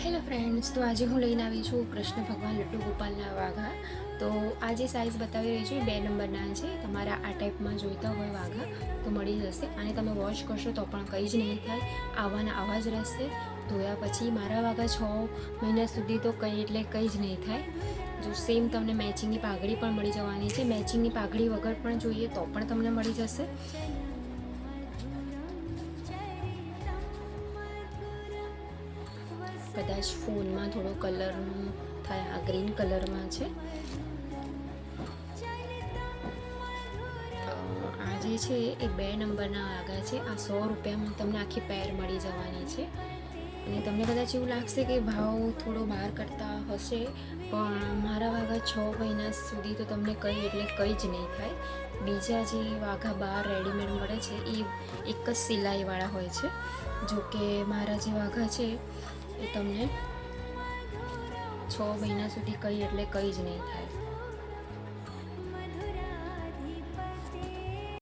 Hello friends, તો આજે હું લઈને આવી છું કૃષ્ણ ભગવાન લડ્ડુ ગોપાલના વાઘા. તો આ જે સાઇઝ બતાવી રહી છું એ 2 નંબરના છે. તમારા આ ટાઈપમાં જોઈતા હોય વાઘા તો મળી જશે. અને તમે વોશ કરશો તો પણ કંઈ જ નહીં થાય, આવાના આવા જ રહેશે. ધોયા પછી મારા વાઘા 6 મહિના સુધી તો કંઈ જ નહીં થાય. જો સેમ તમને મેચિંગની પાઘડી પણ મળી જવાની છે. મેચિંગની પાઘડી વગર પણ જોઈએ તો પણ તમને મળી જશે. કદાચ ફોનમાં થોડો કલરનું થાય, આ ગ્રીન કલરમાં છે. આ જે છે એ 2 નંબરના વાઘા છે. આ 100 રૂપિયામાં તમને આખી પેર મળી જવાની છે. અને તમને કદાચ એવું લાગશે કે ભાવ થોડો બહાર કરતા હશે, પણ મારા વાઘા 6 મહિના સુધી તો તમને કંઈ જ નહીં થાય. બીજા જે વાઘા બહાર રેડીમેડ મળે છે એ એક જ સિલાઈવાળા હોય છે. જો કે મારા જે વાઘા છે એ તમને 6 મહિના સુધી કંઈ જ નહીં થાય.